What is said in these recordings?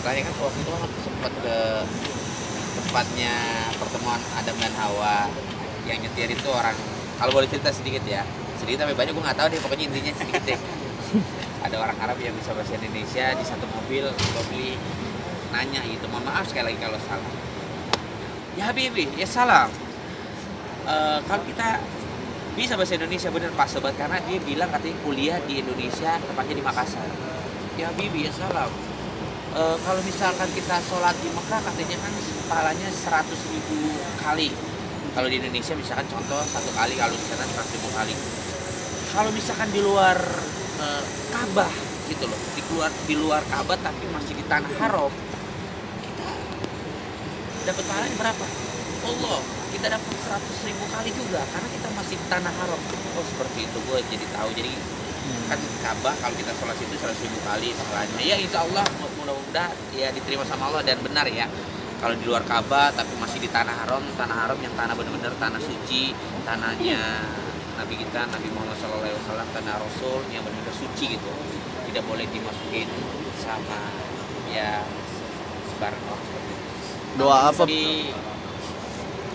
bertanya kan waktu itu sempat ke tempatnya pertemuan Adam dan Hawa, yang nyetir itu orang, kalau boleh cerita sedikit ya, sedikit tapi banyak gue nggak tahu deh, pokoknya intinya sedikit deh. Ada orang Arab yang bisa bahasa Indonesia di satu mobil, gue beli, nanya gitu, mohon maaf sekali lagi kalau salah. Ya Habibi, ya salam. Kalau kita bisa bahasa Indonesia bener pas sobat, karena dia bilang katanya kuliah di Indonesia, tepatnya di Makassar. Ya Habibi, ya salam. Kalau misalkan kita sholat di Mekah katanya kan pahalanya 100.000 kali. Kalau di Indonesia misalkan contoh 1 kali, kalau di sana 100.000 kali. Kalau misalkan di luar Ka'bah gitu loh, di luar Ka'bah tapi masih di tanah haram, kita dapat pahalanya berapa? Allah, kita dapat 100.000 kali juga karena kita masih di tanah haram. Oh seperti itu, gue jadi tahu. Jadi kan Ka'bah kalau kita sholat itu 100.000 kali pahalanya. Ya insya Allah mudah-mudahan ya diterima sama Allah dan benar ya. Kalau di luar Ka'bah tapi masih di tanah haram yang tanah benar-benar tanah suci, tanahnya Nabi kita, Nabi Muhammad SAW, tanah Rasul yang benar-benar suci gitu, tidak boleh dimasukin sama ya sebarang orang seperti itu. Doa apa? Di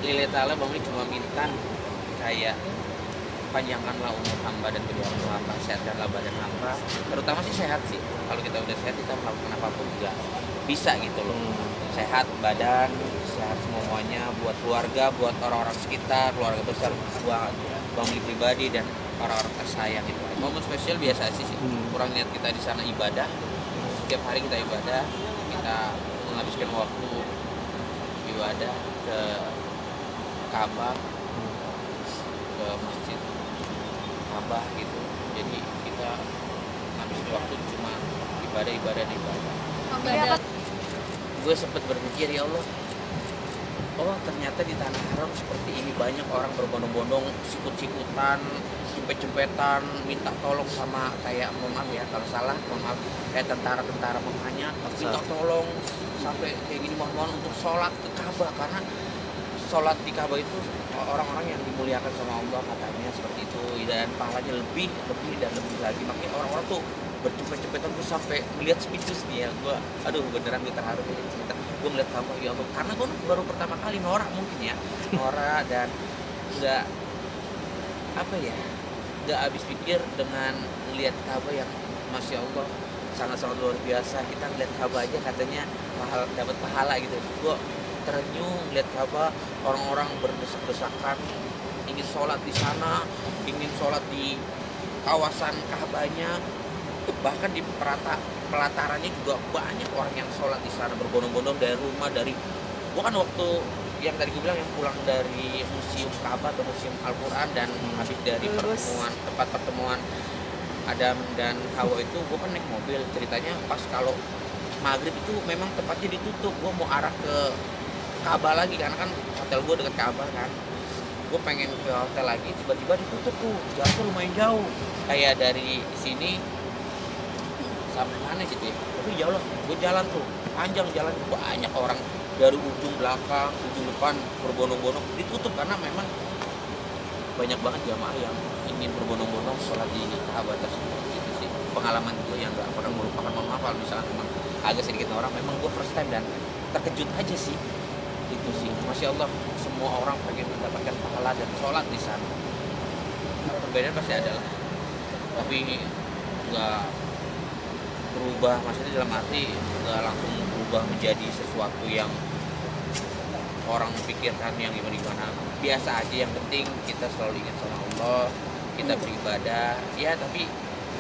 lillahi ta'ala Bang Uli cuma minta kayak panjangkanlah umur hamba dan kedua orang tua hamba, sehatkanlah badan hamba, terutama sih sehat sih. Kalau kita udah sehat kita melakukan apapun juga bisa gitu loh. Sehat badan, sehat semuanya, buat keluarga, buat orang-orang sekitar, keluarga besar, buat Bang Uli pribadi dan orang-orang tersayang itu. Momen spesial biasa sih, kurang niat kita di sana ibadah. Setiap hari kita ibadah, kita menghabiskan waktu ibadah ke Ka'bah, ke masjid Ka'bah gitu. Jadi kita ngabisin waktu cuma ibadah. Gue sempet berpikir, ya Allah, oh ternyata di tanah haram seperti ini banyak orang berbondong-bondong, sikut-sikutan, cempet-cempetan, minta tolong sama kayak, mohon maaf ya kalau salah, mohon maaf, kayak tentara-tentara menghanya minta tolong sampai kayak gini, mohon untuk sholat ke Ka'bah, karena sholat di Ka'bah itu orang-orang yang dimuliakan sama Allah katanya seperti itu, dan pahalanya lebih dan lebih lagi. Makanya orang-orang tuh bercepet-cepetan, tuh sampai melihat speechless nih ya. Gue aduh beneran gue terharu nih cerita. Gue melihat Ka'bah ya Allah, karena gue baru pertama kali norak mungkin ya, norak dan nggak apa ya, nggak habis pikir dengan melihat Ka'bah yang masya Allah sangat-sangat luar biasa. Kita ngeliat Ka'bah aja katanya dapat pahala gitu. Gue terenyuh lihat Ka'bah, orang-orang berdesak-desakan ingin sholat di sana, ingin sholat di kawasan Ka'bahnya, bahkan di pelatarannya juga banyak orang yang sholat di sana berbondong-bondong dari rumah, dari gua kan waktu yang tadi gue bilang yang pulang dari museum Ka'bah atau museum Al-Quran dan habis dari tempat pertemuan Adam dan Hawa itu, gue kan naik mobil. Ceritanya pas kalau maghrib itu memang tempatnya ditutup. Gue mau arah ke Ka'bah lagi karena kan hotel gue dekat Ka'bah kan. Gue pengen ke hotel lagi, tiba-tiba ditutup tuh. Jaraknya lumayan jauh. Kayak dari sini sampai mana gitu ya. Tapi jauh lah. Gue jalan tuh, panjang jalan, banyak orang dari ujung belakang, ujung depan berbondong-bondong. Ditutup karena memang banyak banget jamaah yang ingin berbondong-bondong sholat di Ka'bah tersebut. Itu sih pengalaman gue yang gak pernah melupakan. Mohon maaf kalau misalnya memang agak sedikit orang, memang gue first time dan terkejut aja sih. Itu sih, masya Allah, semua orang pengen mendapatkan pahala dan sholat di sana. Perbedaan pasti ada lah, tapi nggak berubah, maksudnya dalam arti nggak langsung berubah menjadi sesuatu yang orang pikirkan yang gimana-gimana. Biasa aja, yang penting kita selalu ingat sama Allah, kita beribadah. Ya tapi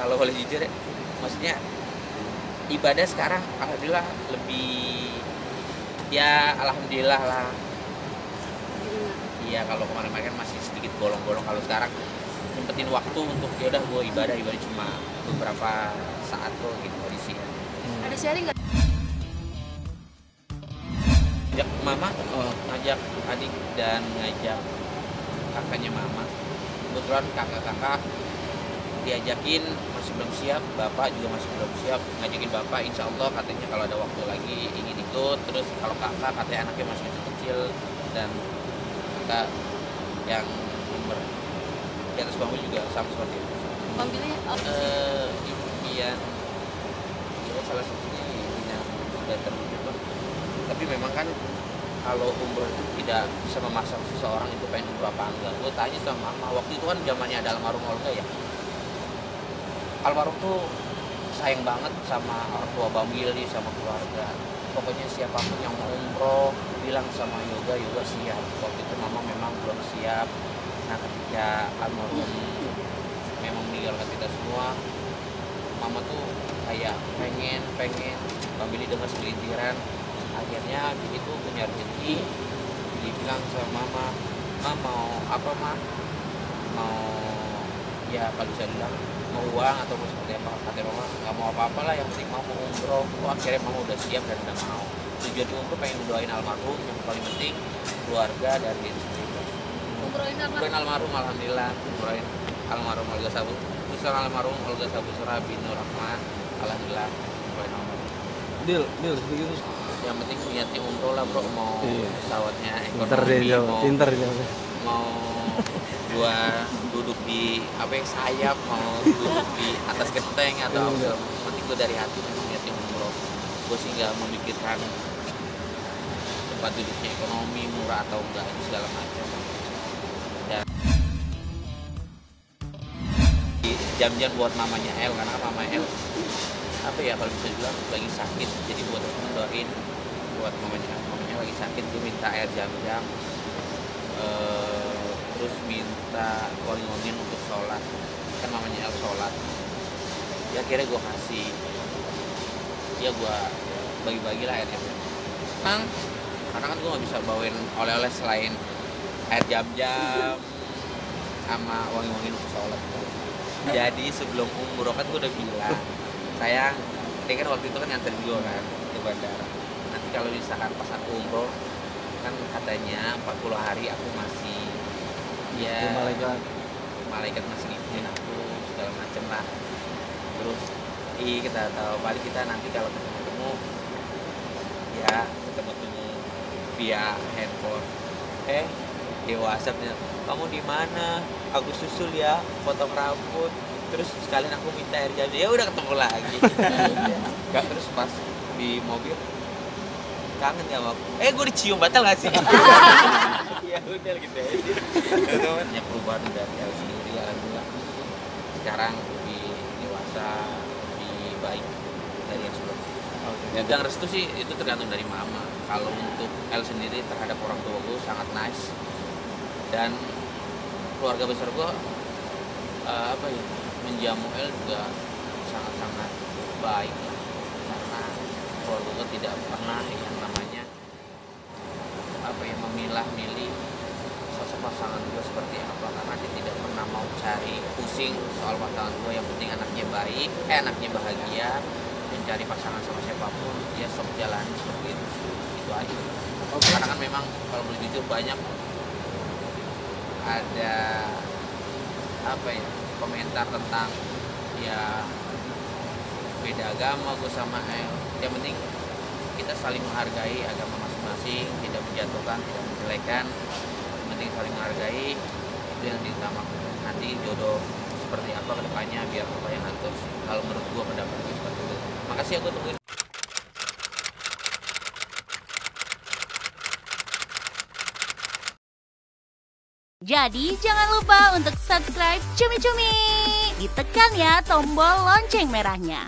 kalau boleh jujur ya, maksudnya ibadah sekarang alhamdulillah lebih, ya alhamdulillah lah. Iya, kalau kemarin-kemarin masih sedikit bolong-bolong. Kalau sekarang nyempetin waktu untuk ya udah gue ibadah cuma beberapa saat tuh gitu kondisi. Ada sharing nggak? Ngajak mama, ngajak adik dan ngajak kakaknya mama. Kebetulan kakak-kakak diajakin masih belum siap, bapak juga masih belum siap. Ngajakin bapak, insya Allah katanya kalau ada waktu lagi ingin ikut. Terus kalau kakak katanya anaknya masih kecil dan kakak yang nomor di atas bangku juga sama seperti itu. Panggilnya apa? Impian, ya salah satunya impian dan terwujud. Tapi memang kan kalau umroh itu tidak bisa memaksa seseorang itu pengen umroh apa enggak. Gue tanya sama mama, waktu itu kan zamannya ada almarhum Olga ya. Almarhum tuh sayang banget sama orang tua Bang Willy, sama keluarga. Pokoknya siapapun yang mau umroh bilang sama Yoga, Yoga siap. Waktu itu mama memang belum siap. Nah ketika almarhum memang meninggalkan kita semua, mama tuh kayak pengen Bang Willy dengar segelintiran. Akhirnya begitu punya rezeki, dibilang sama mama, mau apa mau ya kalau bisa bilang mau uang atau mau seperti apa, kata mama nggak mau apa-apa lah, yang penting mau umroh. Akhirnya mama udah siap dan udah mau. Tujuan umroh pengen doain almarhum, yang paling penting keluarga dan diri sendiri. Umrohin almarhum, alhamdulillah. Umrohin almarhum Olga Sabu, almarhum Olga Sabu Surabi Nur Rahman, alhamdulillah. Umrohin almarhum. Deal segitu. Yang penting niatnya umroh lah bro, mau pesawatnya pinter dia mau gua duduk di sayap, mau duduk di atas genteng atau penting gua dari hati niatnya umroh. Gua sih nggak memikirkan tempat duduknya ekonomi murah atau enggak segala macam. Dan jam-jam buat mamanya El, karena mama El apa ya kalau bisa bilang lagi sakit, jadi buat doain buat mamanya lagi sakit. Gue minta air jam-jam, terus minta wangi-wangian untuk sholat, kan mamanya El sholat ya, akhirnya gue kasih ya, gue bagi-bagi lah airnya karena kan gue nggak bisa bawain oleh-oleh selain air jam-jam sama wangi-wangian untuk sholat. Jadi sebelum umroh kan gue udah bilang, sayang, dia kan waktu itu kan nganterin gue kan ke bandara. Nanti kalau misalkan pas aku umroh, kan katanya 40 hari aku masih ya malaikat masih ngikutin aku segala macem lah. Terus kita tahu balik kita nanti kalau ketemu ya ketemu via handphone, di WhatsAppnya, kamu di mana? Aku susul ya, potong rambut. Terus sekalian aku minta air jadi, ya udah ketemu lagi. Gak, terus pas di mobil kangen gak sama aku? Gue dicium, batal gak sih? Ya udah gitu aja. Itu banyak perubahan dari El sendiri, alhamdulillah. Sekarang lebih dewasa, lebih baik dari yang sebelumnya. Yang restu sih itu tergantung dari mama. Kalau untuk El sendiri terhadap orang tua gue sangat nice, dan keluarga besar gue menjamu El juga sangat-sangat baik lah. Karena keluarga gue tidak pernah yang namanya memilah-milih sosok pasangan gue seperti apa, karena dia tidak pernah mau cari pusing soal pasangan gue. Yang penting anaknya baik, anaknya bahagia, mencari pasangan sama siapapun dia sok jalani seperti itu aja. Karena kan memang kalau boleh jujur banyak ada komentar tentang ya beda agama gue sama El. Yang penting kita saling menghargai agama masing-masing, tidak menjatuhkan, tidak menjelekan. Yang penting saling menghargai, itu yang diutamakan. Nanti jodoh seperti apa kedepannya biar apa yang atur. Kalau menurut gue pendapat gue seperti itu. Makasih ya, gue tungguin. Jadi jangan lupa untuk subscribe Cumi Cumi. Ditekan ya tombol lonceng merahnya.